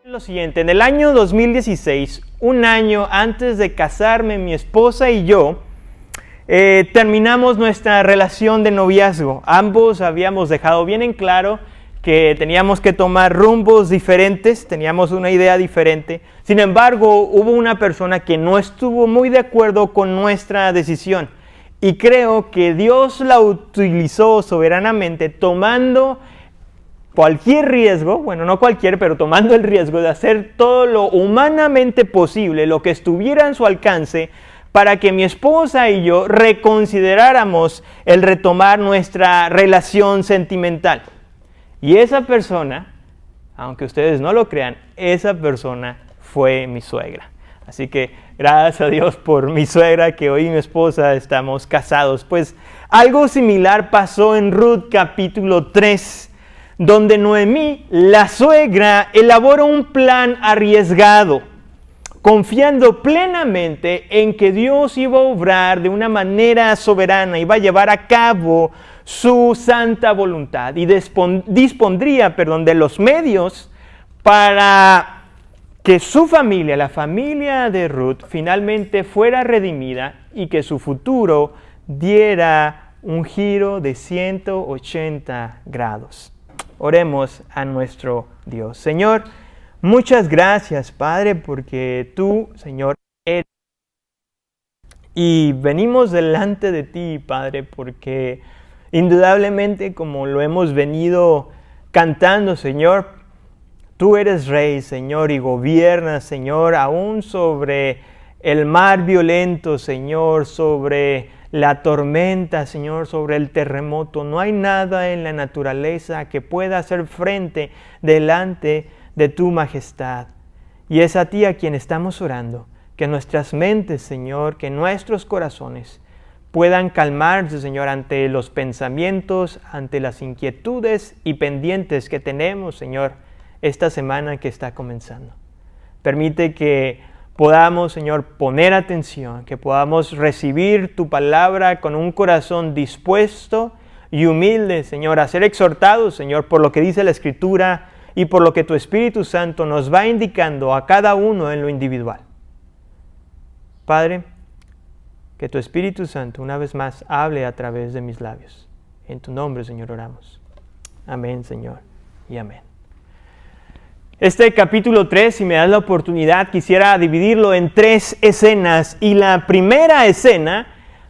Lo siguiente, en el año 2016, un año antes de casarme, mi esposa y yo terminamos nuestra relación de noviazgo. Ambos habíamos dejado bien en claro que teníamos que tomar rumbos diferentes, teníamos una idea diferente. Sin embargo, hubo una persona que no estuvo muy de acuerdo con nuestra decisión. Y creo que Dios la utilizó soberanamente tomando cualquier riesgo, bueno, no cualquier, pero tomando el riesgo de hacer todo lo humanamente posible, lo que estuviera en su alcance, para que mi esposa y yo reconsideráramos el retomar nuestra relación sentimental. Y esa persona, aunque ustedes no lo crean, esa persona fue mi suegra. Así que gracias a Dios por mi suegra, que hoy mi esposa estamos casados. Pues algo similar pasó en Ruth capítulo 3, donde Noemí, la suegra, elaboró un plan arriesgado, confiando plenamente en que Dios iba a obrar de una manera soberana, iba a llevar a cabo su santa voluntad y dispondría de los medios para que su familia, la familia de Ruth, finalmente fuera redimida y que su futuro diera un giro de 180 grados. Oremos a nuestro Dios. Señor, muchas gracias, Padre, porque tú, Señor, eres. Y venimos delante de ti, Padre, porque indudablemente, como lo hemos venido cantando, Señor, tú eres Rey, Señor, y gobiernas, Señor, aún sobre el mar violento, Señor, sobre la tormenta, Señor, sobre el terremoto. No hay nada en la naturaleza que pueda hacer frente delante de tu majestad. Y es a ti a quien estamos orando, que nuestras mentes, Señor, que nuestros corazones puedan calmarse, Señor, ante los pensamientos, ante las inquietudes y pendientes que tenemos, Señor, esta semana que está comenzando. Permite que podamos, Señor, poner atención, que podamos recibir tu palabra con un corazón dispuesto y humilde, Señor, a ser exhortados, Señor, por lo que dice la Escritura y por lo que tu Espíritu Santo nos va indicando a cada uno en lo individual. Padre, que tu Espíritu Santo una vez más hable a través de mis labios. En tu nombre, Señor, oramos. Amén, Señor, y amén. Este capítulo 3, si me das la oportunidad, quisiera dividirlo en 3 escenas. Y la primera escena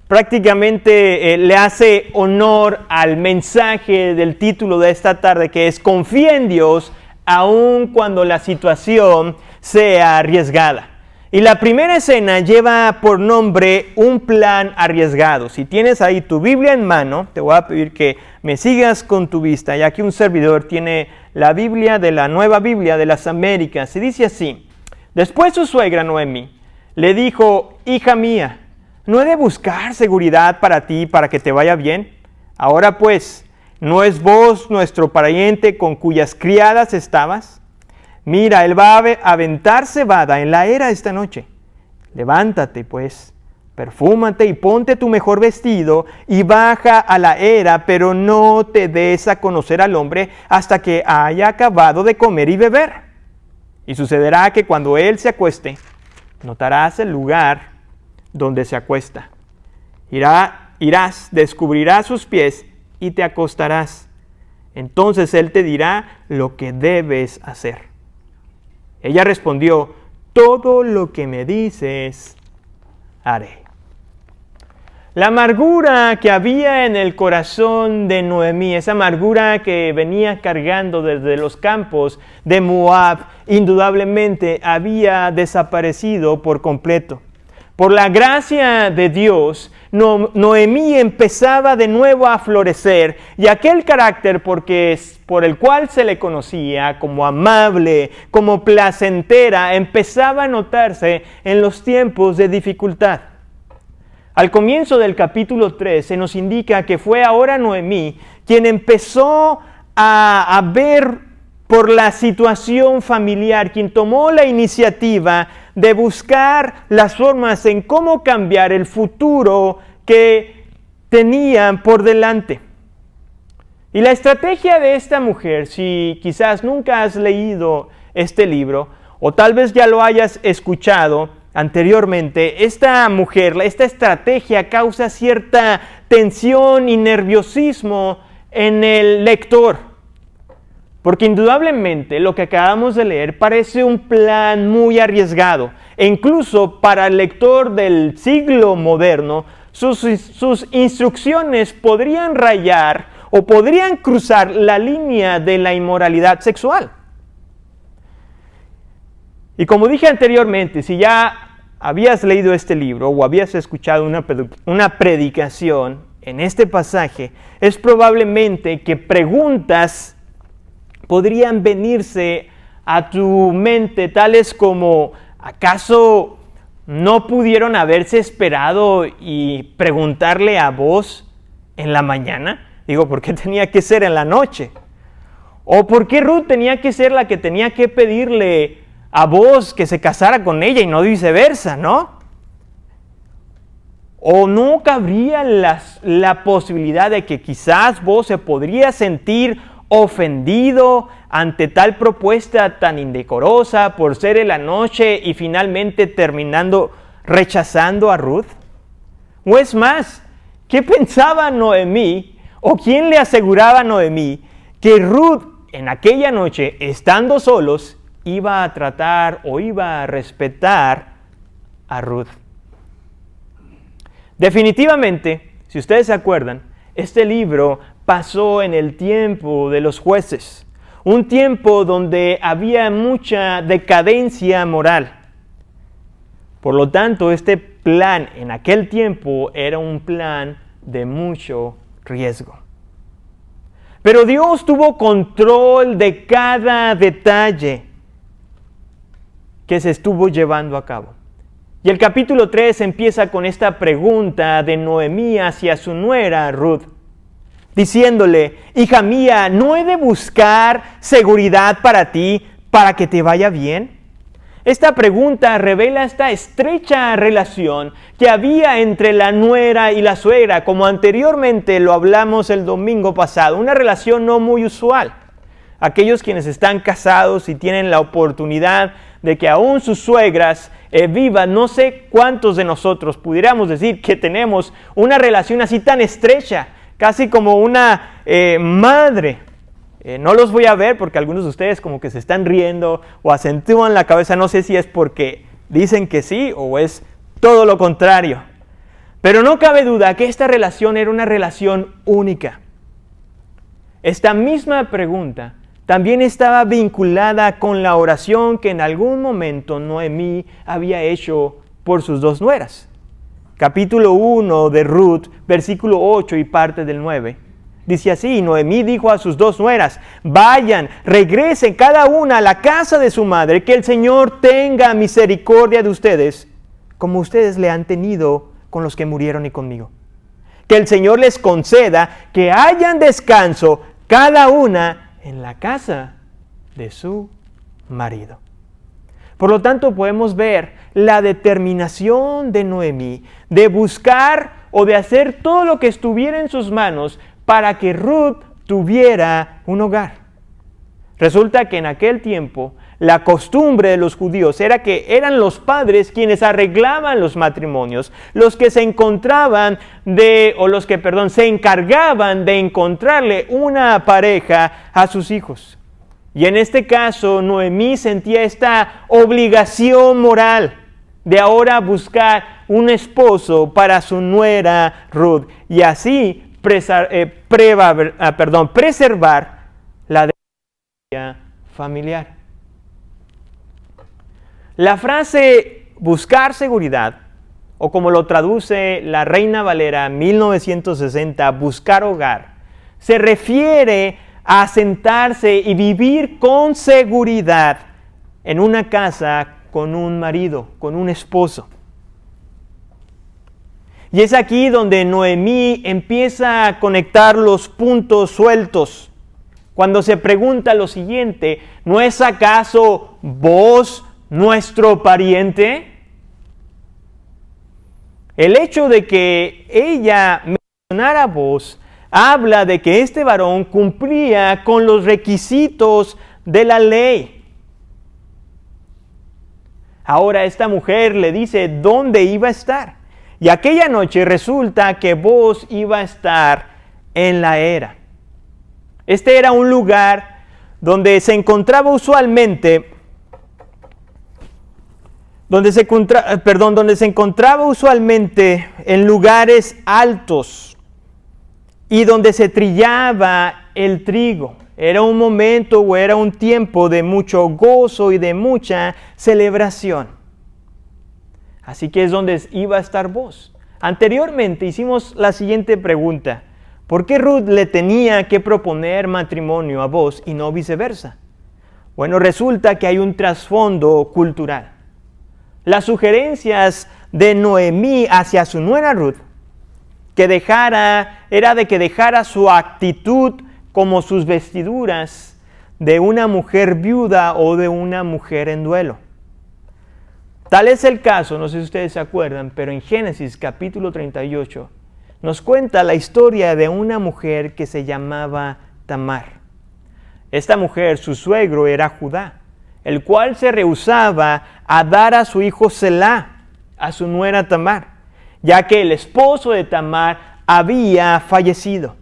prácticamente le hace honor al mensaje del título de esta tarde, que es Confía en Dios, aun cuando la situación sea arriesgada. Y la primera escena lleva por nombre Un plan arriesgado. Si tienes ahí tu Biblia en mano, te voy a pedir que me sigas con tu vista, ya que un servidor tiene la Biblia de la Nueva Biblia de las Américas. Y dice así: Después su suegra Noemí le dijo: Hija mía, ¿no he de buscar seguridad para ti, para que te vaya bien? Ahora pues, ¿no es vos nuestro pariente con cuyas criadas estabas? Mira, él va a aventar cebada en la era esta noche. Levántate, pues, perfúmate y ponte tu mejor vestido y baja a la era, pero no te des a conocer al hombre hasta que haya acabado de comer y beber. Y sucederá que cuando él se acueste, notarás el lugar donde se acuesta. Irás, descubrirás sus pies y te acostarás. Entonces él te dirá lo que debes hacer. Ella respondió: Todo lo que me dices, haré. La amargura que había en el corazón de Noemí, esa amargura que venía cargando desde los campos de Moab, indudablemente había desaparecido por completo. Por la gracia de Dios, Noemí empezaba de nuevo a florecer, y aquel carácter por el cual se le conocía como amable, como placentera, empezaba a notarse en los tiempos de dificultad. Al comienzo del capítulo 3 se nos indica que fue ahora Noemí quien empezó a ver por la situación familiar, quien tomó la iniciativa de buscar las formas en cómo cambiar el futuro que tenían por delante. Y la estrategia de esta mujer, si quizás nunca has leído este libro, o tal vez ya lo hayas escuchado anteriormente, esta mujer, esta estrategia causa cierta tensión y nerviosismo en el lector. Porque indudablemente lo que acabamos de leer parece un plan muy arriesgado. E incluso para el lector del siglo moderno, sus instrucciones podrían rayar o podrían cruzar la línea de la inmoralidad sexual. Y como dije anteriormente, si ya habías leído este libro o habías escuchado una predicación en este pasaje, es probablemente que preguntas podrían venirse a tu mente, tales como, ¿acaso no pudieron haberse esperado y preguntarle a vos en la mañana? Digo, ¿por qué tenía que ser en la noche? ¿O por qué Ruth tenía que ser la que tenía que pedirle a vos que se casara con ella y no viceversa, ¿no? ¿O no cabría la posibilidad de que quizás vos se podría sentir ofendido ante tal propuesta tan indecorosa por ser en la noche y finalmente terminando rechazando a Ruth? O es más, ¿qué pensaba Noemí o quién le aseguraba a Noemí que Ruth en aquella noche, estando solos, iba a tratar o iba a respetar a Ruth? Definitivamente, si ustedes se acuerdan, este libro pasó en el tiempo de los jueces, un tiempo donde había mucha decadencia moral. Por lo tanto, este plan en aquel tiempo era un plan de mucho riesgo. Pero Dios tuvo control de cada detalle que se estuvo llevando a cabo. Y el capítulo 3 empieza con esta pregunta de Noemí hacia su nuera Ruth, diciéndole: hija mía, ¿no he de buscar seguridad para ti, para que te vaya bien? Esta pregunta revela esta estrecha relación que había entre la nuera y la suegra, como anteriormente lo hablamos el domingo pasado, una relación no muy usual. Aquellos quienes están casados y tienen la oportunidad de que aún sus suegras vivan, no sé cuántos de nosotros pudiéramos decir que tenemos una relación así tan estrecha, casi como una madre. No los voy a ver porque algunos de ustedes como que se están riendo o acentúan la cabeza. No sé si es porque dicen que sí o es todo lo contrario. Pero no cabe duda que esta relación era una relación única. Esta misma pregunta también estaba vinculada con la oración que en algún momento Noemí había hecho por sus dos nueras. Capítulo 1 de Ruth, versículo 8 y parte del 9. Dice así: Noemí dijo a sus dos nueras: vayan, regresen cada una a la casa de su madre, que el Señor tenga misericordia de ustedes, como ustedes le han tenido con los que murieron y conmigo. Que el Señor les conceda que hayan descanso cada una en la casa de su marido. Por lo tanto, podemos ver la determinación de Noemí de buscar o de hacer todo lo que estuviera en sus manos para que Ruth tuviera un hogar. Resulta que en aquel tiempo la costumbre de los judíos era que eran los padres quienes arreglaban los matrimonios, los que se encontraban se encargaban de encontrarle una pareja a sus hijos. Y en este caso, Noemí sentía esta obligación moral de ahora buscar un esposo para su nuera Ruth y así preservar la democracia familiar. La frase buscar seguridad, o como lo traduce la Reina Valera 1960, buscar hogar, se refiere a asentarse y vivir con seguridad en una casa con un marido, con un esposo. Y es aquí donde Noemí empieza a conectar los puntos sueltos, cuando se pregunta lo siguiente: ¿no es acaso vos nuestro pariente? El hecho de que ella mencionara vos habla de que este varón cumplía con los requisitos de la ley. Ahora esta mujer le dice dónde iba a estar. Y aquella noche resulta que Booz iba a estar en la era. Este era un lugar donde se encontraba usualmente, donde se encontraba usualmente en lugares altos y donde se trillaba el trigo. Era un momento o era un tiempo de mucho gozo y de mucha celebración. Así que es donde iba a estar Booz. Anteriormente hicimos la siguiente pregunta. ¿Por qué Ruth le tenía que proponer matrimonio a Booz y no viceversa? Bueno, resulta que hay un trasfondo cultural. Las sugerencias de Noemí hacia su nuera Ruth era de que dejara su actitud como sus vestiduras de una mujer viuda o de una mujer en duelo. Tal es el caso, no sé si ustedes se acuerdan, pero en Génesis capítulo 38 nos cuenta la historia de una mujer que se llamaba Tamar. Esta mujer, su suegro era Judá, el cual se rehusaba a dar a su hijo Selá, a su nuera Tamar, ya que el esposo de Tamar había fallecido.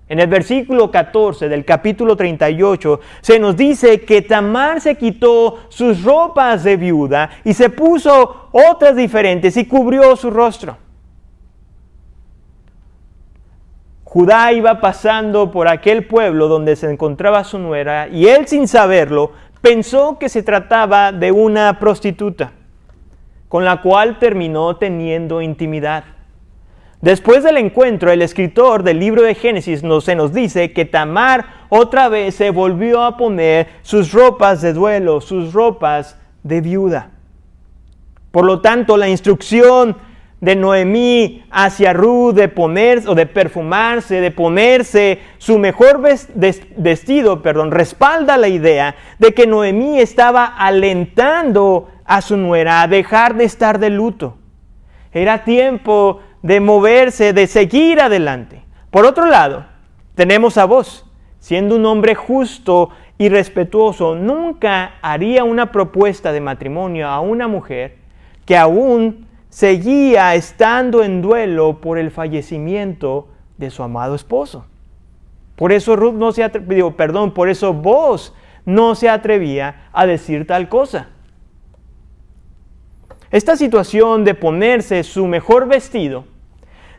En el versículo 14 del capítulo 38 se nos dice que Tamar se quitó sus ropas de viuda y se puso otras diferentes y cubrió su rostro. Judá iba pasando por aquel pueblo donde se encontraba su nuera y él, sin saberlo, pensó que se trataba de una prostituta, con la cual terminó teniendo intimidad. Después del encuentro, el escritor del libro de Génesis se nos dice que Tamar otra vez se volvió a poner sus ropas de duelo, sus ropas de viuda. Por lo tanto, la instrucción de Noemí hacia Ruth de ponerse o de perfumarse, de ponerse su mejor vestido, respalda la idea de que Noemí estaba alentando a su nuera a dejar de estar de luto. Era tiempo de moverse, de seguir adelante. Por otro lado, tenemos a Booz, siendo un hombre justo y respetuoso, nunca haría una propuesta de matrimonio a una mujer que aún seguía estando en duelo por el fallecimiento de su amado esposo. Por eso por eso Booz no se atrevía a decir tal cosa. Esta situación de ponerse su mejor vestido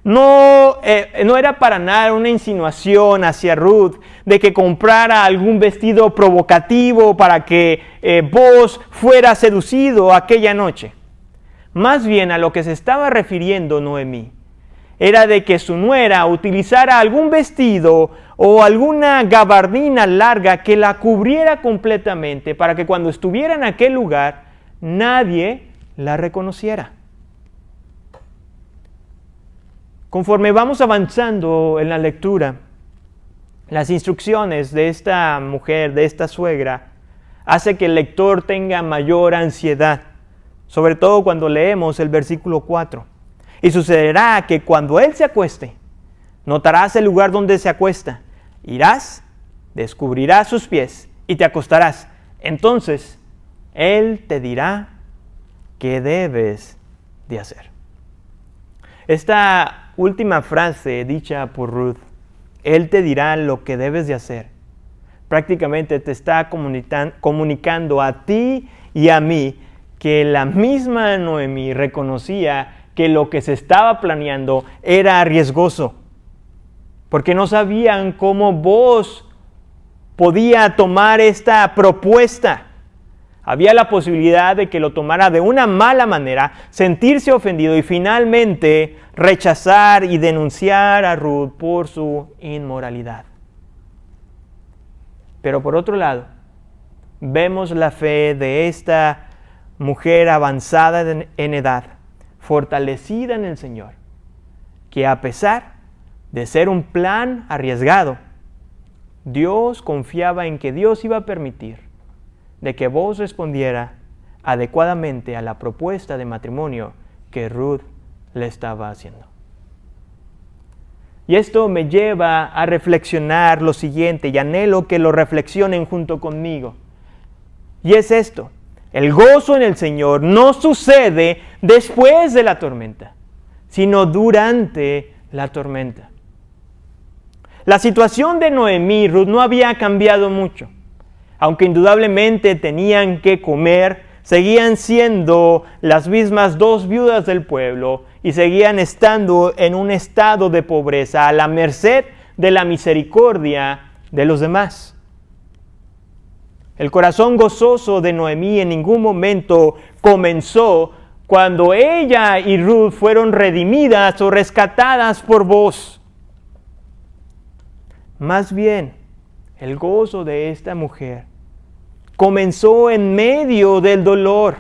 no era para nada una insinuación hacia Ruth de que comprara algún vestido provocativo para que Booz fuera seducido aquella noche. Más bien a lo que se estaba refiriendo Noemí era de que su nuera utilizara algún vestido o alguna gabardina larga que la cubriera completamente para que cuando estuviera en aquel lugar nadie la reconociera. Conforme vamos avanzando en la lectura, las instrucciones de esta mujer, de esta suegra, hace que el lector tenga mayor ansiedad, sobre todo cuando leemos el versículo 4. Y sucederá que cuando él se acueste, notarás el lugar donde se acuesta, irás, descubrirás sus pies y te acostarás. Entonces, él te dirá qué debes de hacer. Esta última frase dicha por Ruth, él te dirá lo que debes de hacer, prácticamente te está comunicando a ti y a mí que la misma Noemí reconocía que lo que se estaba planeando era riesgoso, porque no sabían cómo Booz podía tomar esta propuesta. Había la posibilidad de que lo tomara de una mala manera, sentirse ofendido y finalmente rechazar y denunciar a Ruth por su inmoralidad. Pero por otro lado, vemos la fe de esta mujer avanzada en edad, fortalecida en el Señor, que a pesar de ser un plan arriesgado, Dios confiaba en que Dios iba a permitir de que Booz respondiera adecuadamente a la propuesta de matrimonio que Ruth le estaba haciendo. Y esto me lleva a reflexionar lo siguiente, y anhelo que lo reflexionen junto conmigo. Y es esto: El gozo en el Señor no sucede después de la tormenta, sino durante la tormenta. La situación de Noemí y Ruth no había cambiado mucho. Aunque indudablemente tenían que comer, seguían siendo las mismas dos viudas del pueblo y seguían estando en un estado de pobreza a la merced de la misericordia de los demás. El corazón gozoso de Noemí en ningún momento comenzó cuando ella y Ruth fueron redimidas o rescatadas por Booz. Más bien, el gozo de esta mujer comenzó en medio del dolor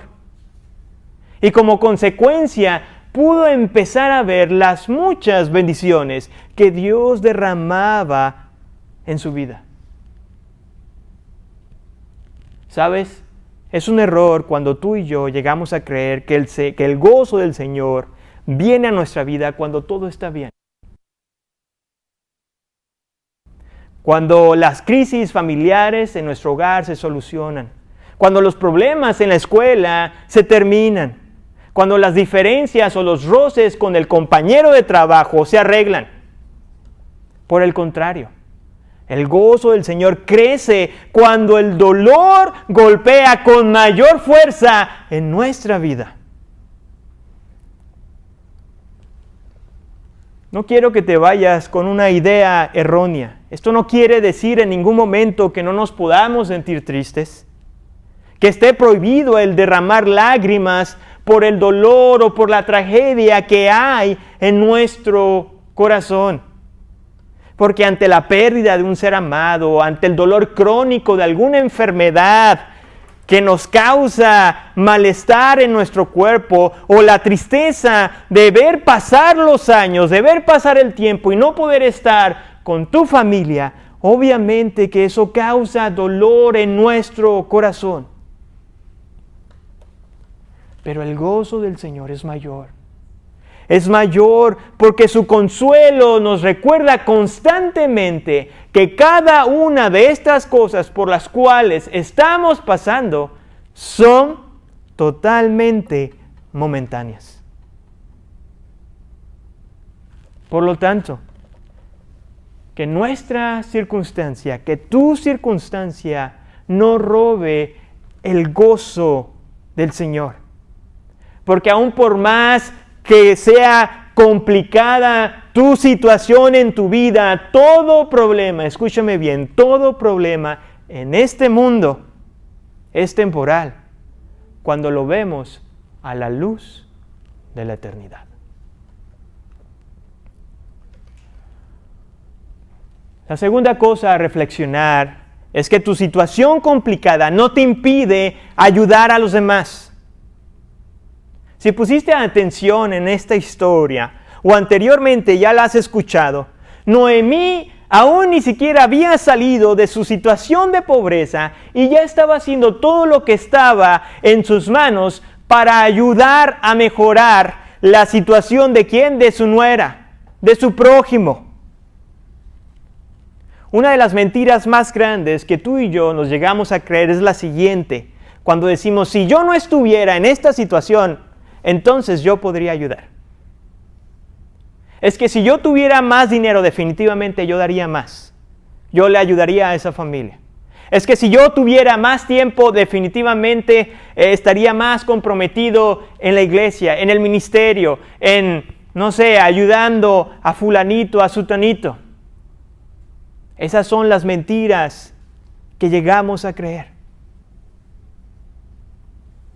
y como consecuencia pudo empezar a ver las muchas bendiciones que Dios derramaba en su vida. ¿Sabes? Es un error cuando tú y yo llegamos a creer que el gozo del Señor viene a nuestra vida cuando todo está bien. Cuando las crisis familiares en nuestro hogar se solucionan, cuando los problemas en la escuela se terminan, cuando las diferencias o los roces con el compañero de trabajo se arreglan. Por el contrario, el gozo del Señor crece cuando el dolor golpea con mayor fuerza en nuestra vida. No quiero que te vayas con una idea errónea. Esto no quiere decir en ningún momento que no nos podamos sentir tristes, que esté prohibido el derramar lágrimas por el dolor o por la tragedia que hay en nuestro corazón. Porque ante la pérdida de un ser amado, ante el dolor crónico de alguna enfermedad que nos causa malestar en nuestro cuerpo, o la tristeza de ver pasar los años, de ver pasar el tiempo y no poder estar con tu familia, obviamente que eso causa dolor en nuestro corazón. Pero el gozo del Señor es mayor. Es mayor porque su consuelo nos recuerda constantemente que cada una de estas cosas por las cuales estamos pasando son totalmente momentáneas. Por lo tanto, que nuestra circunstancia, que tu circunstancia no robe el gozo del Señor. Porque aún por más que sea complicada tu situación en tu vida, todo problema, escúchame bien, todo problema en este mundo es temporal cuando lo vemos a la luz de la eternidad. La segunda cosa a reflexionar es que tu situación complicada no te impide ayudar a los demás. Si pusiste atención en esta historia o anteriormente ya la has escuchado, Noemí aún ni siquiera había salido de su situación de pobreza y ya estaba haciendo todo lo que estaba en sus manos para ayudar a mejorar la situación de ¿quién? De su nuera, de su prójimo. Una de las mentiras más grandes que tú y yo nos llegamos a creer es la siguiente. Cuando decimos, si yo no estuviera en esta situación, entonces yo podría ayudar. Es que si yo tuviera más dinero, definitivamente yo daría más. Yo le ayudaría a esa familia. Es que si yo tuviera más tiempo, definitivamente estaría más comprometido en la iglesia, en el ministerio, en, no sé, ayudando a fulanito, a sutanito. Esas son las mentiras que llegamos a creer.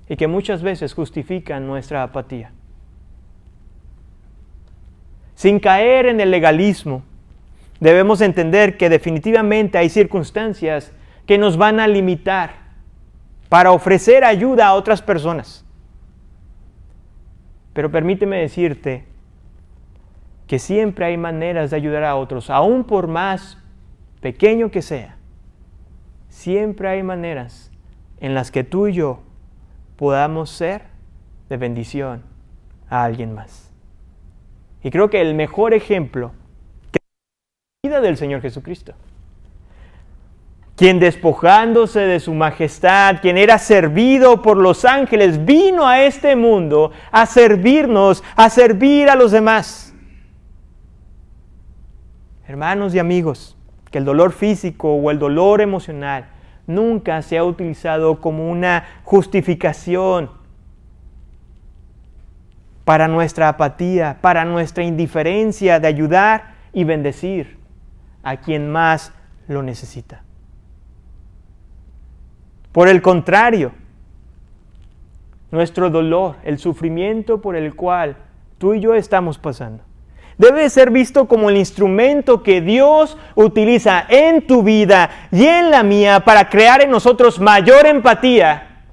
Y que muchas veces justifican nuestra apatía. Sin caer en el legalismo, debemos entender que definitivamente hay circunstancias que nos van a limitar para ofrecer ayuda a otras personas. Pero permíteme decirte que siempre hay maneras de ayudar a otros, aún por más pequeño que sea. Siempre hay maneras en las que tú y yo podamos ser de bendición a alguien más. Y creo que el mejor ejemplo es la vida del Señor Jesucristo, quien despojándose de su majestad, quien era servido por los ángeles, vino a este mundo a servirnos, a servir a los demás. Hermanos y amigos, que el dolor físico o el dolor emocional nunca se ha utilizado como una justificación para nuestra apatía, para nuestra indiferencia de ayudar y bendecir a quien más lo necesita. Por el contrario, nuestro dolor, el sufrimiento por el cual tú y yo estamos pasando, debe ser visto como el instrumento que Dios utiliza en tu vida y en la mía para crear en nosotros mayor empatía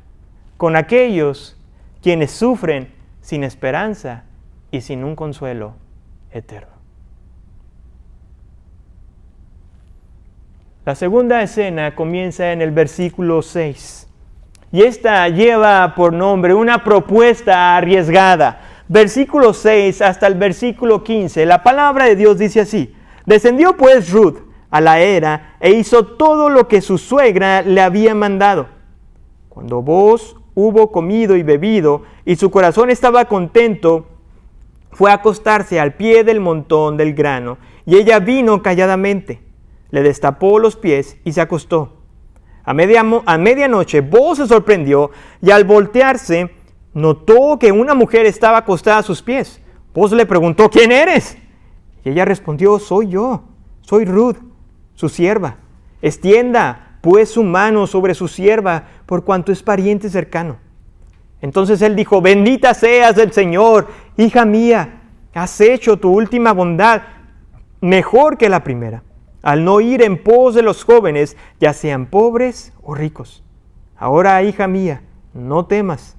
con aquellos quienes sufren sin esperanza y sin un consuelo eterno. La segunda escena comienza en el versículo 6 y esta lleva por nombre una propuesta arriesgada. Versículo 6 hasta el versículo 15, la palabra de Dios dice así: descendió pues Ruth a la era e hizo todo lo que su suegra le había mandado. Cuando Booz hubo comido y bebido y su corazón estaba contento, fue a acostarse al pie del montón del grano y ella vino calladamente, le destapó los pies y se acostó. A medianoche Booz se sorprendió y al voltearse notó que una mujer estaba acostada a sus pies. Booz le preguntó: ¿quién eres? Y ella respondió: soy yo, soy Ruth, su sierva. Extienda pues su mano sobre su sierva, por cuanto es pariente cercano. Entonces él dijo: bendita seas del Señor, hija mía, has hecho tu última bondad mejor que la primera, al no ir en pos de los jóvenes, ya sean pobres o ricos. Ahora, hija mía, no temas.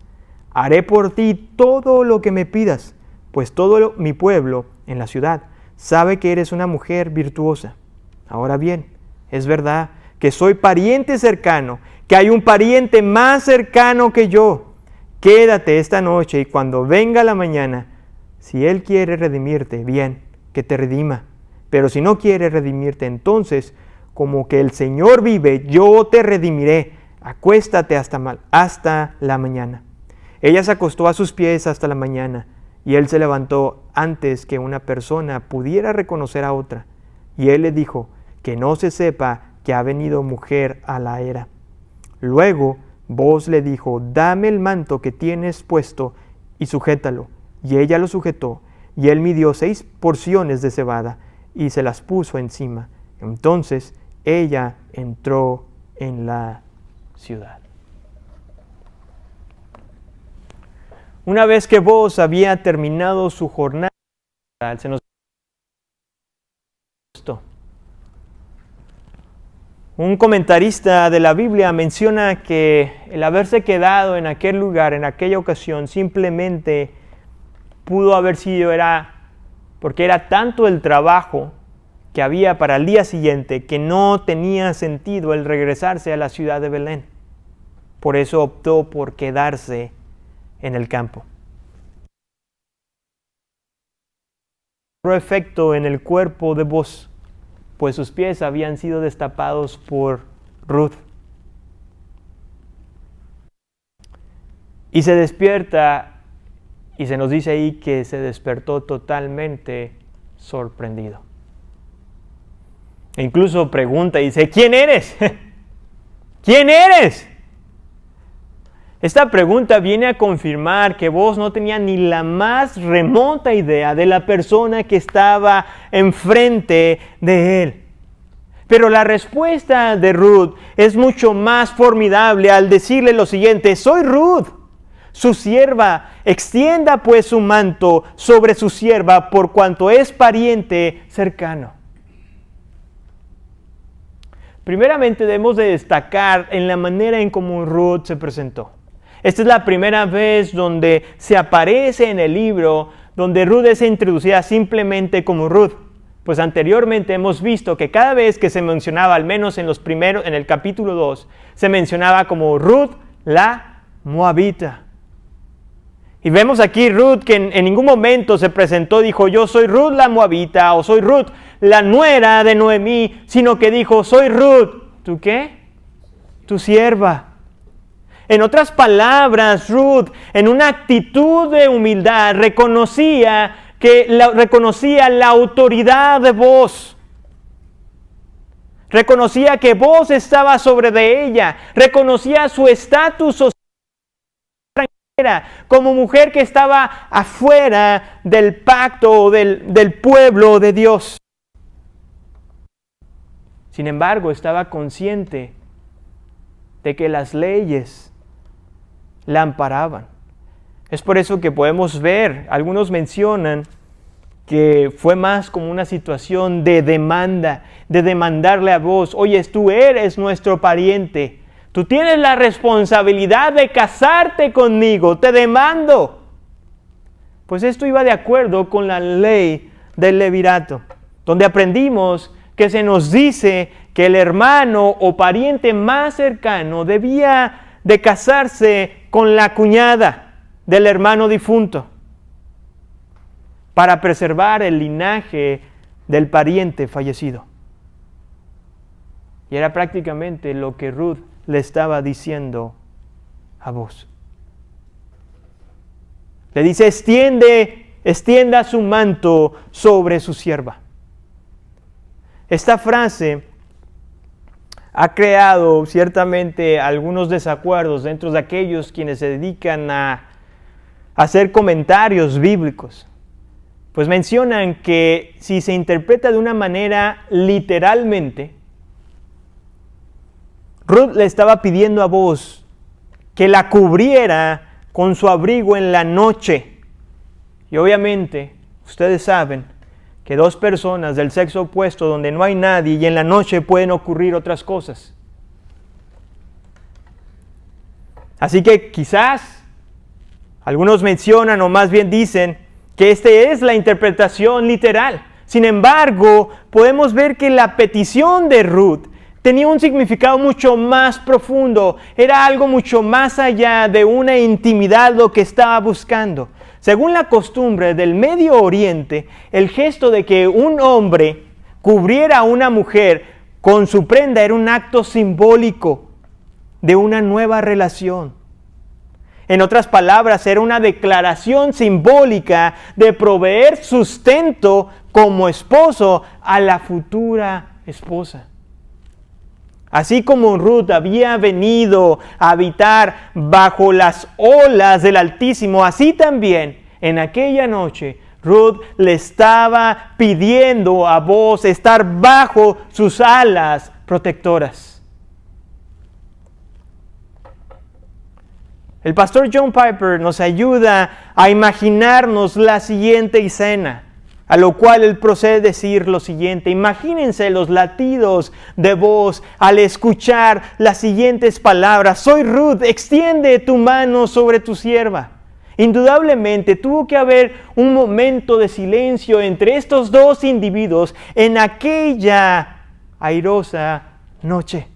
Haré por ti todo lo que me pidas, pues todo mi pueblo en la ciudad sabe que eres una mujer virtuosa. Ahora bien, es verdad que soy pariente cercano, que hay un pariente más cercano que yo. Quédate esta noche y cuando venga la mañana, si él quiere redimirte, bien, que te redima. Pero si no quiere redimirte, entonces, como que el Señor vive, yo te redimiré. Acuéstate hasta la mañana. Ella se acostó a sus pies hasta la mañana, y él se levantó antes que una persona pudiera reconocer a otra. Y él le dijo: que no se sepa que ha venido mujer a la era. Luego Booz le dijo: dame el manto que tienes puesto y sujétalo. Y ella lo sujetó, y él midió 6 porciones de cebada y se las puso encima. Entonces ella entró en la ciudad. Una vez que Booz había terminado su jornada, se nos un comentarista de la Biblia menciona que el haberse quedado en aquel lugar, en aquella ocasión, simplemente pudo haber sido porque era tanto el trabajo que había para el día siguiente que no tenía sentido el regresarse a la ciudad de Belén. Por eso optó por quedarse en el campo. Otro efecto en el cuerpo de Booz, pues sus pies habían sido destapados por Ruth. Y se despierta y se nos dice ahí que se despertó totalmente sorprendido. E incluso pregunta y dice: ¿quién eres? ¿Quién eres? Esta pregunta viene a confirmar que Booz no tenía ni la más remota idea de la persona que estaba enfrente de él. Pero la respuesta de Ruth es mucho más formidable al decirle lo siguiente: soy Ruth, su sierva. Extienda pues su manto sobre su sierva, por cuanto es pariente cercano. Primeramente debemos de destacar en la manera en cómo Ruth se presentó. Esta es la primera vez donde se aparece en el libro, donde Ruth es introducida simplemente como Ruth. Pues anteriormente hemos visto que cada vez que se mencionaba, al menos en el capítulo 2, se mencionaba como Ruth la Moabita. Y vemos aquí Ruth que en ningún momento se presentó, dijo: yo soy Ruth la Moabita, o soy Ruth la nuera de Noemí, sino que dijo: soy Ruth, ¿tú qué? tu sierva. En otras palabras, Ruth, en una actitud de humildad, reconocía la autoridad de Boaz. Reconocía que Boaz estaba sobre de ella. Reconocía su estatus social como mujer que estaba afuera del pacto del pueblo de Dios. Sin embargo, estaba consciente de que las leyes la amparaban. Es por eso que podemos ver, algunos mencionan que fue más como una situación de demanda, de demandarle a vos, oye, tú eres nuestro pariente, tú tienes la responsabilidad de casarte conmigo, te demando. Pues esto iba de acuerdo con la ley del levirato, donde aprendimos que se nos dice que el hermano o pariente más cercano debía de casarse con la cuñada del hermano difunto para preservar el linaje del pariente fallecido. Y era prácticamente lo que Ruth le estaba diciendo a Boaz. Le dice, extienda su manto sobre su sierva. Esta frase ha creado ciertamente algunos desacuerdos dentro de aquellos quienes se dedican a hacer comentarios bíblicos. Pues mencionan que si se interpreta de una manera literalmente, Ruth le estaba pidiendo a Boaz que la cubriera con su abrigo en la noche. Y obviamente, ustedes saben que dos personas del sexo opuesto donde no hay nadie y en la noche pueden ocurrir otras cosas. Así que quizás algunos mencionan o más bien dicen que esta es la interpretación literal. Sin embargo, podemos ver que la petición de Ruth tenía un significado mucho más profundo. Era algo mucho más allá de una intimidad lo que estaba buscando. Según la costumbre del Medio Oriente, el gesto de que un hombre cubriera a una mujer con su prenda era un acto simbólico de una nueva relación. En otras palabras, era una declaración simbólica de proveer sustento como esposo a la futura esposa. Así como Ruth había venido a habitar bajo las olas del Altísimo, así también en aquella noche Ruth le estaba pidiendo a Boaz estar bajo sus alas protectoras. El pastor John Piper nos ayuda a imaginarnos la siguiente escena. A lo cual él procede a decir lo siguiente: imagínense los latidos de Boaz al escuchar las siguientes palabras: soy Ruth, extiende tu mano sobre tu sierva. Indudablemente tuvo que haber un momento de silencio entre estos dos individuos en aquella airosa noche.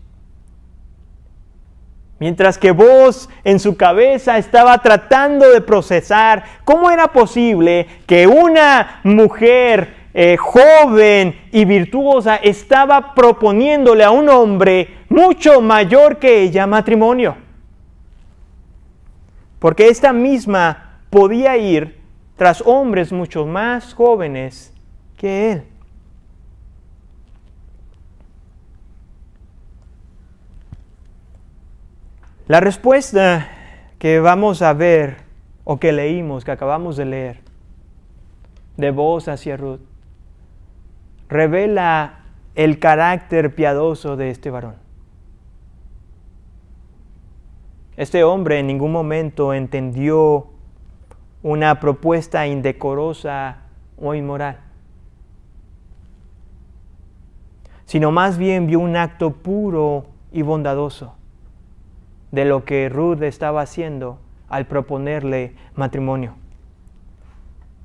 Mientras que Boaz en su cabeza estaba tratando de procesar cómo era posible que una mujer joven y virtuosa estaba proponiéndole a un hombre mucho mayor que ella matrimonio. Porque esta misma podía ir tras hombres mucho más jóvenes que él. La respuesta que vamos a ver o que leímos, que acabamos de leer, de Boaz hacia Ruth, revela el carácter piadoso de este varón. Este hombre en ningún momento entendió una propuesta indecorosa o inmoral, sino más bien vio un acto puro y bondadoso de lo que Ruth estaba haciendo al proponerle matrimonio.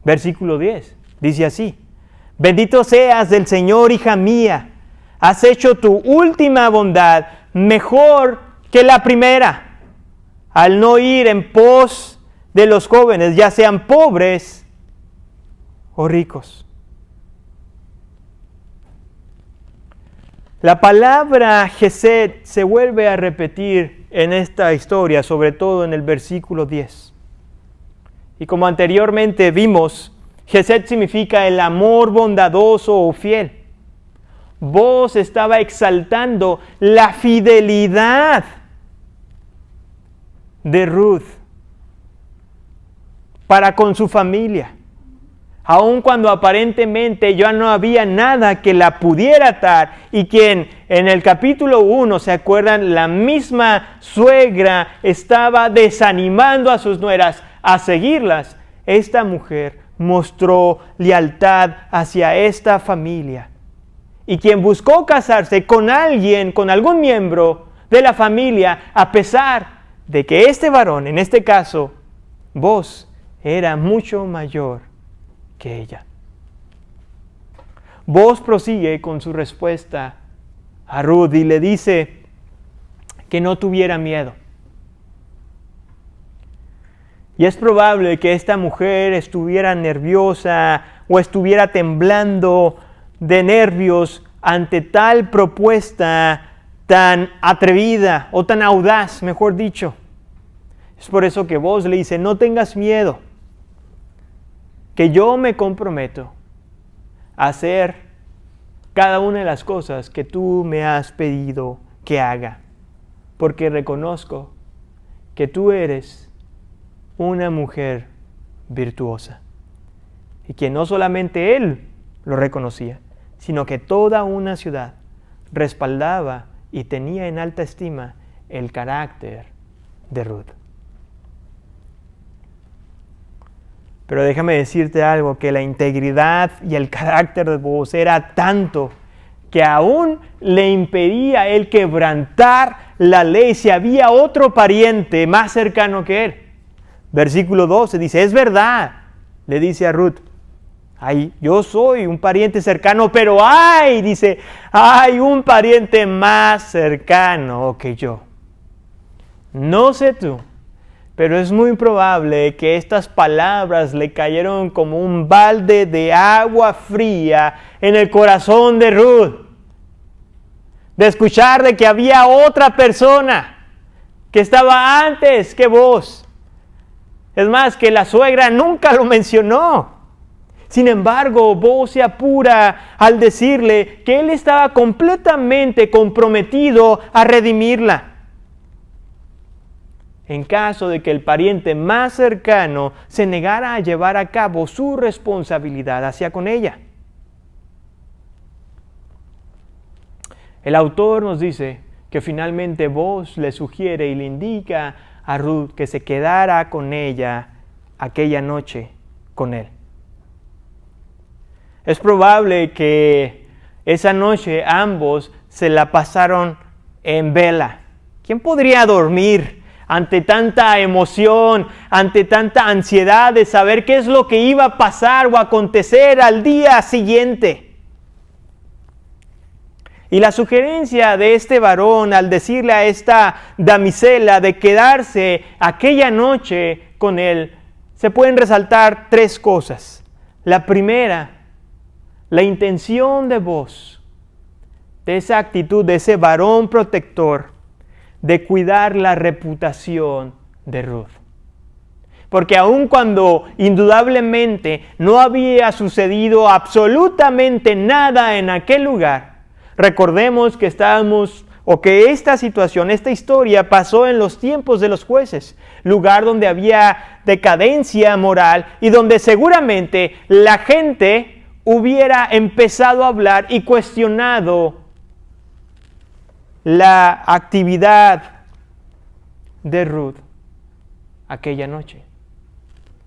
Versículo 10, dice así: bendito seas del Señor, hija mía, has hecho tu última bondad mejor que la primera, al no ir en pos de los jóvenes, ya sean pobres o ricos. La palabra Gesed se vuelve a repetir en esta historia, sobre todo en el versículo 10. Y como anteriormente vimos, Gesed significa el amor bondadoso o fiel. Booz estaba exaltando la fidelidad de Ruth para con su familia. Aun cuando aparentemente ya no había nada que la pudiera atar, y quien en el capítulo 1, ¿se acuerdan? La misma suegra estaba desanimando a sus nueras a seguirlas. Esta mujer mostró lealtad hacia esta familia. Y quien buscó casarse con alguien, con algún miembro de la familia, a pesar de que este varón, en este caso, Booz, era mucho mayor que ella. Booz prosigue con su respuesta a Ruth y le dice que no tuviera miedo. Y es probable que esta mujer estuviera nerviosa o estuviera temblando de nervios ante tal propuesta tan atrevida o tan audaz, mejor dicho. Es por eso que Booz le dice: no tengas miedo, que yo me comprometo a hacer cada una de las cosas que tú me has pedido que haga, porque reconozco que tú eres una mujer virtuosa. Y que no solamente él lo reconocía, sino que toda una ciudad respaldaba y tenía en alta estima el carácter de Ruth. Pero déjame decirte algo, que la integridad y el carácter de Booz era tanto que aún le impedía él quebrantar la ley si había otro pariente más cercano que él. Versículo 12 dice: es verdad, le dice a Ruth, ay, yo soy un pariente cercano, pero dice, hay un pariente más cercano que yo. No sé tú, pero es muy probable que estas palabras le cayeron como un balde de agua fría en el corazón de Ruth, de escuchar de que había otra persona que estaba antes que Booz. Es más, que la suegra nunca lo mencionó. Sin embargo, Booz se apura al decirle que él estaba completamente comprometido a redimirla, en caso de que el pariente más cercano se negara a llevar a cabo su responsabilidad hacia con ella. El autor nos dice que finalmente Booz le sugiere y le indica a Ruth que se quedara con ella aquella noche con él. Es probable que esa noche ambos se la pasaron en vela. ¿Quién podría dormir ante tanta emoción, ante tanta ansiedad de saber qué es lo que iba a pasar o acontecer al día siguiente? Y la sugerencia de este varón al decirle a esta damisela de quedarse aquella noche con él, se pueden resaltar tres cosas. La primera, la intención de Booz, de esa actitud de ese varón protector, de cuidar la reputación de Ruth. Porque aun cuando indudablemente no había sucedido absolutamente nada en aquel lugar, recordemos que esta situación, esta historia pasó en los tiempos de los jueces, lugar donde había decadencia moral y donde seguramente la gente hubiera empezado a hablar y cuestionado la actividad de Ruth aquella noche.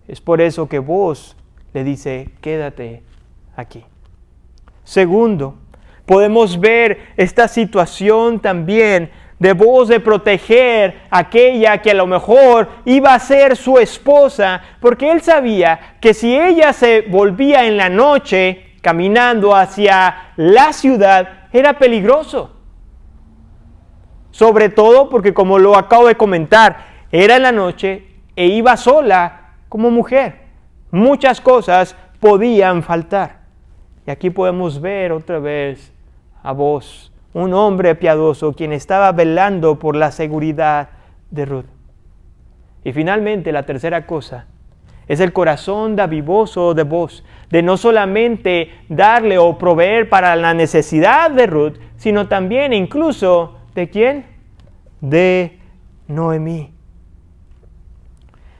Es por eso que Booz le dice: quédate aquí. Segundo, podemos ver esta situación también de Booz de proteger a aquella que a lo mejor iba a ser su esposa, porque él sabía que si ella se volvía en la noche caminando hacia la ciudad, era peligroso. Sobre todo porque, como lo acabo de comentar, era en la noche e iba sola como mujer. Muchas cosas podían faltar. Y aquí podemos ver otra vez a Booz un hombre piadoso quien estaba velando por la seguridad de Ruth. Y finalmente, la tercera cosa es el corazón dadivoso de Booz, de no solamente darle o proveer para la necesidad de Ruth, sino también incluso, ¿de quién? De Noemí.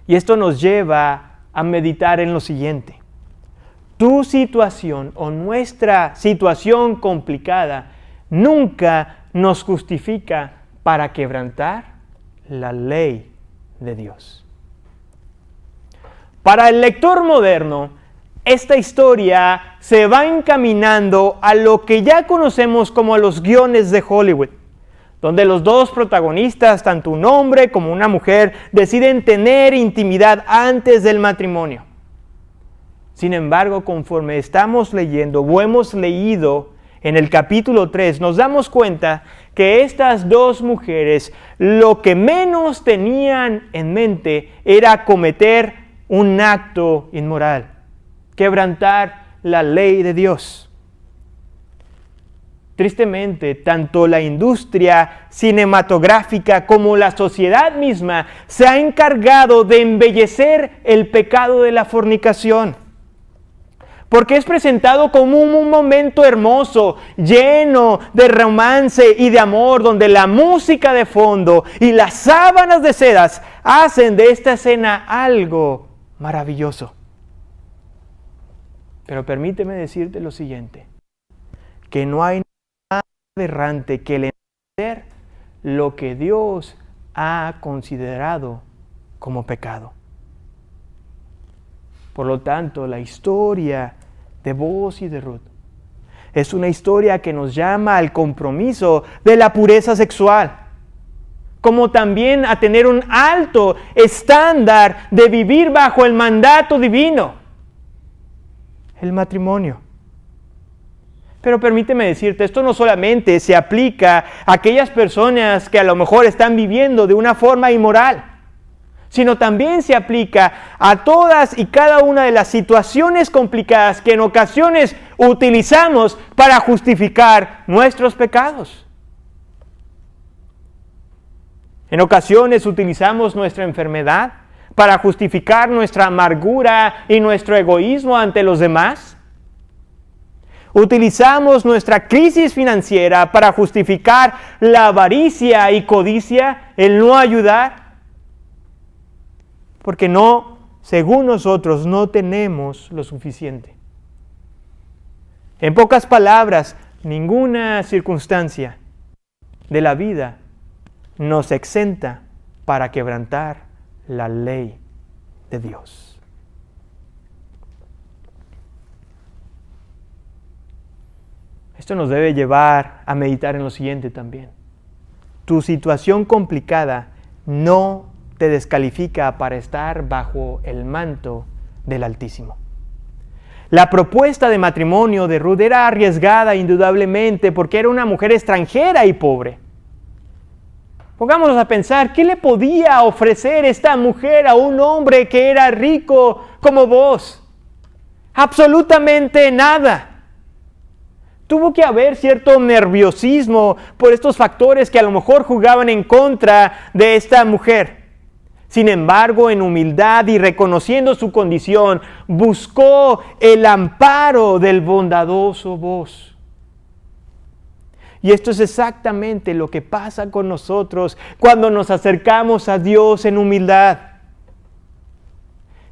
Y esto nos lleva a meditar en lo siguiente. Tu situación o nuestra situación complicada nunca nos justifica para quebrantar la ley de Dios. Para el lector moderno, esta historia se va encaminando a lo que ya conocemos como los guiones de Hollywood, donde los dos protagonistas, tanto un hombre como una mujer, deciden tener intimidad antes del matrimonio. Sin embargo, conforme estamos leyendo o hemos leído en el capítulo 3, nos damos cuenta que estas dos mujeres lo que menos tenían en mente era cometer un acto inmoral, quebrantar la ley de Dios. Tristemente, tanto la industria cinematográfica como la sociedad misma se ha encargado de embellecer el pecado de la fornicación, porque es presentado como un momento hermoso, lleno de romance y de amor, donde la música de fondo y las sábanas de sedas hacen de esta escena algo maravilloso. Pero permíteme decirte lo siguiente, que no hay nada aberrante que el entender lo que Dios ha considerado como pecado. Por lo tanto, la historia de Booz y de Ruth es una historia que nos llama al compromiso de la pureza sexual, como también a tener un alto estándar de vivir bajo el mandato divino, el matrimonio. Pero permíteme decirte, esto no solamente se aplica a aquellas personas que a lo mejor están viviendo de una forma inmoral, sino también se aplica a todas y cada una de las situaciones complicadas que en ocasiones utilizamos para justificar nuestros pecados. En ocasiones utilizamos nuestra enfermedad para justificar nuestra amargura y nuestro egoísmo ante los demás. Utilizamos nuestra crisis financiera para justificar la avaricia y codicia, el no ayudar. Porque no, según nosotros, no tenemos lo suficiente. En pocas palabras, ninguna circunstancia de la vida nos exenta para quebrantar la ley de Dios. Esto nos debe llevar a meditar en lo siguiente también. Tu situación complicada no te descalifica para estar bajo el manto del Altísimo. La propuesta de matrimonio de Ruth era arriesgada indudablemente porque era una mujer extranjera y pobre. Pongámonos a pensar, ¿qué le podía ofrecer esta mujer a un hombre que era rico como Booz? Absolutamente nada. Tuvo que haber cierto nerviosismo por estos factores que a lo mejor jugaban en contra de esta mujer. Sin embargo, en humildad y reconociendo su condición, buscó el amparo del bondadoso Booz. Y esto es exactamente lo que pasa con nosotros cuando nos acercamos a Dios en humildad.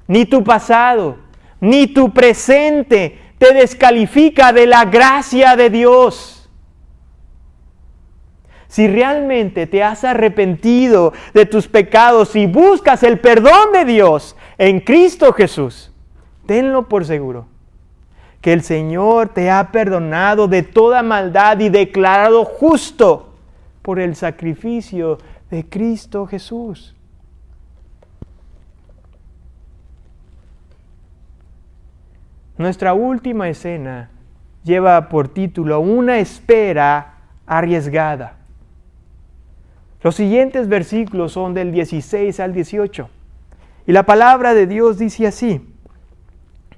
Ni tu pasado, ni tu presente te descalifica de la gracia de Dios. Si realmente te has arrepentido de tus pecados y buscas el perdón de Dios en Cristo Jesús, tenlo por seguro que el Señor te ha perdonado de toda maldad y declarado justo por el sacrificio de Cristo Jesús. Nuestra última escena lleva por título Una espera arriesgada. Los siguientes versículos son del 16 al 18. Y la palabra de Dios dice así: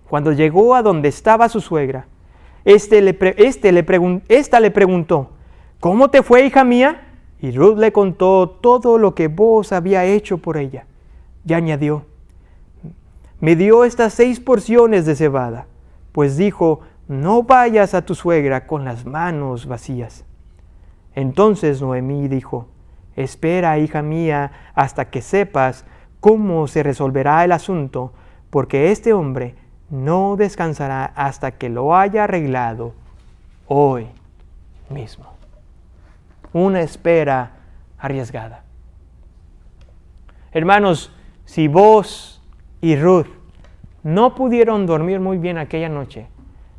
Cuando llegó a donde estaba su suegra, ésta le preguntó: ¿cómo te fue, hija mía? Y Ruth le contó todo lo que Booz había hecho por ella. Y añadió, me dio estas 6 porciones de cebada, pues dijo, no vayas a tu suegra con las manos vacías. Entonces Noemí dijo, espera, hija mía, hasta que sepas cómo se resolverá el asunto, porque este hombre no descansará hasta que lo haya arreglado hoy mismo. Una espera arriesgada. Hermanos, si Booz y Ruth no pudieron dormir muy bien aquella noche,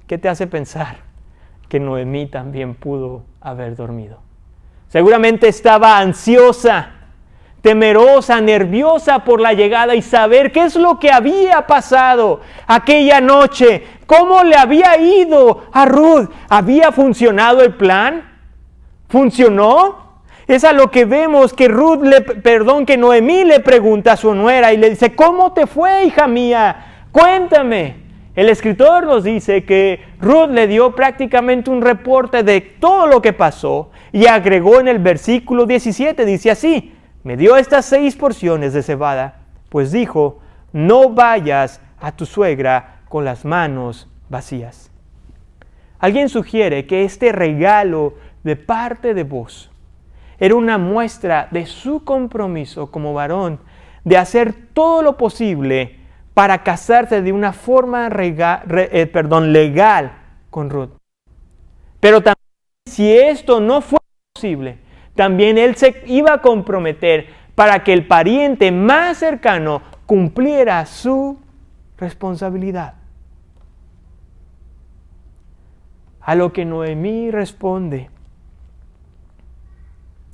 ¿qué te hace pensar que Noemí también pudo haber dormido? Seguramente estaba ansiosa, temerosa, nerviosa por la llegada y saber qué es lo que había pasado aquella noche, cómo le había ido a Ruth. ¿Había funcionado el plan? ¿Funcionó? Es a lo que vemos que que Noemí le pregunta a su nuera y le dice, ¿cómo te fue, hija mía? Cuéntame. El escritor nos dice que Ruth le dio prácticamente un reporte de todo lo que pasó y agregó en el versículo 17, dice así, me dio estas 6 porciones de cebada, pues dijo, no vayas a tu suegra con las manos vacías. Alguien sugiere que este regalo de parte de Booz era una muestra de su compromiso como varón de hacer todo lo posible para casarse de una forma legal con Ruth. Pero también, si esto no fue posible, también él se iba a comprometer para que el pariente más cercano cumpliera su responsabilidad. A lo que Noemí responde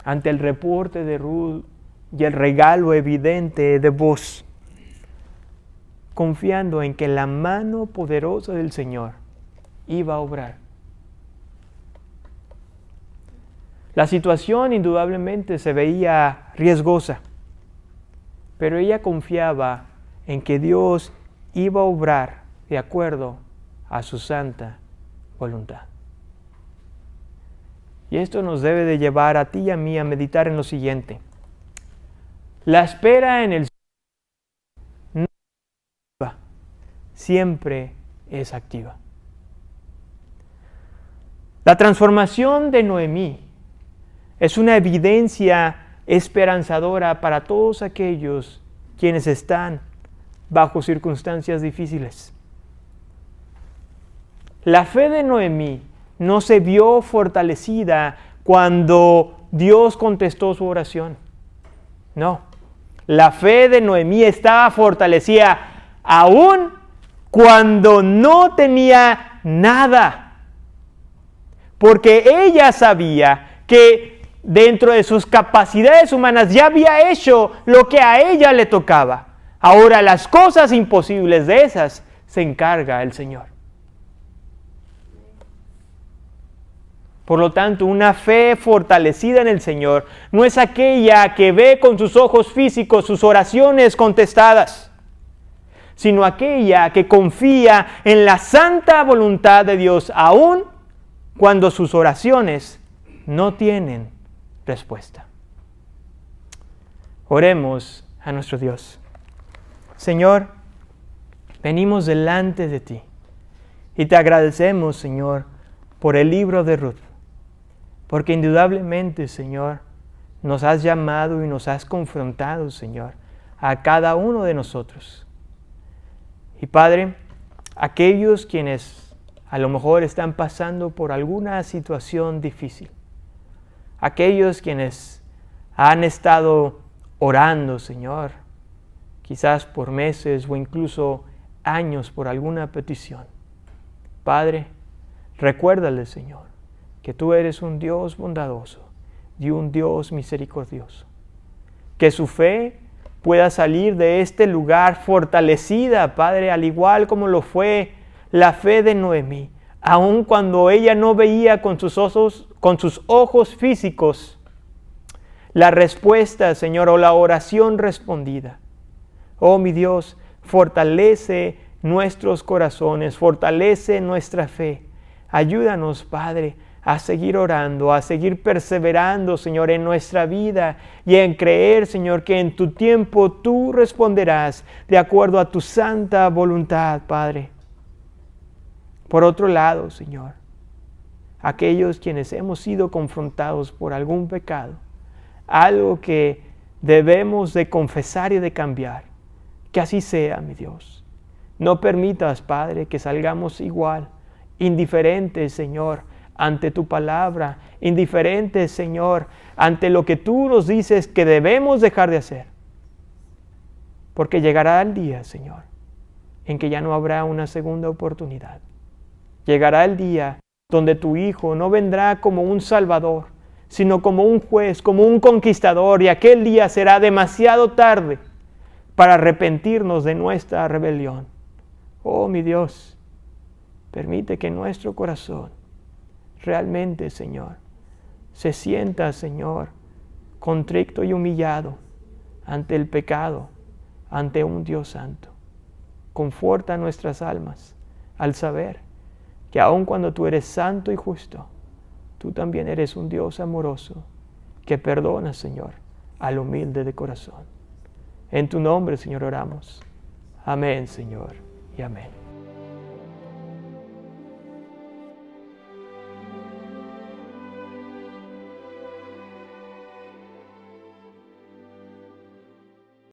ante el reporte de Ruth y el regalo evidente de Booz, confiando en que la mano poderosa del Señor iba a obrar. La situación indudablemente se veía riesgosa, pero ella confiaba en que Dios iba a obrar de acuerdo a su santa voluntad. Y esto nos debe de llevar a ti y a mí a meditar en lo siguiente. La espera en el Señor no es activa, siempre es activa. La transformación de Noemí es una evidencia esperanzadora para todos aquellos quienes están bajo circunstancias difíciles. La fe de Noemí no se vio fortalecida cuando Dios contestó su oración. No, la fe de Noemí estaba fortalecida aún cuando no tenía nada. Porque ella sabía que dentro de sus capacidades humanas ya había hecho lo que a ella le tocaba. Ahora las cosas imposibles de esas se encarga el Señor. Por lo tanto, una fe fortalecida en el Señor no es aquella que ve con sus ojos físicos sus oraciones contestadas, sino aquella que confía en la santa voluntad de Dios, aun cuando sus oraciones no tienen respuesta. Oremos a nuestro Dios. Señor, venimos delante de ti y te agradecemos, Señor, por el libro de Ruth. Porque indudablemente, Señor, nos has llamado y nos has confrontado, Señor, a cada uno de nosotros. Y Padre, aquellos quienes a lo mejor están pasando por alguna situación difícil, aquellos quienes han estado orando, Señor, quizás por meses o incluso años por alguna petición. Padre, recuérdales, Señor, que tú eres un Dios bondadoso y un Dios misericordioso. Que su fe pueda salir de este lugar fortalecida, Padre, al igual como lo fue la fe de Noemí, aun cuando ella no veía con sus ojos físicos la respuesta, Señor, o la oración respondida. Oh, mi Dios, fortalece nuestros corazones, fortalece nuestra fe, Ayúdanos, Padre, a seguir orando, a seguir perseverando, Señor, en nuestra vida y en creer, Señor, que en tu tiempo tú responderás de acuerdo a tu santa voluntad, Padre. Por otro lado, Señor, aquellos quienes hemos sido confrontados por algún pecado, algo que debemos de confesar y de cambiar, que así sea, mi Dios. No permitas, Padre, que salgamos igual, indiferentes, Señor, ante tu palabra, indiferentes, Señor, ante lo que tú nos dices que debemos dejar de hacer. Porque llegará el día, Señor, en que ya no habrá una segunda oportunidad. Llegará el día donde tu Hijo no vendrá como un Salvador, sino como un juez, como un conquistador, y aquel día será demasiado tarde para arrepentirnos de nuestra rebelión. Oh, mi Dios, permite que nuestro corazón realmente, Señor, se sienta, Señor, contrito y humillado ante el pecado, ante un Dios santo. Conforta nuestras almas al saber que aun cuando tú eres santo y justo, tú también eres un Dios amoroso que perdona, Señor, al humilde de corazón. En tu nombre, Señor, oramos. Amén, Señor, y amén.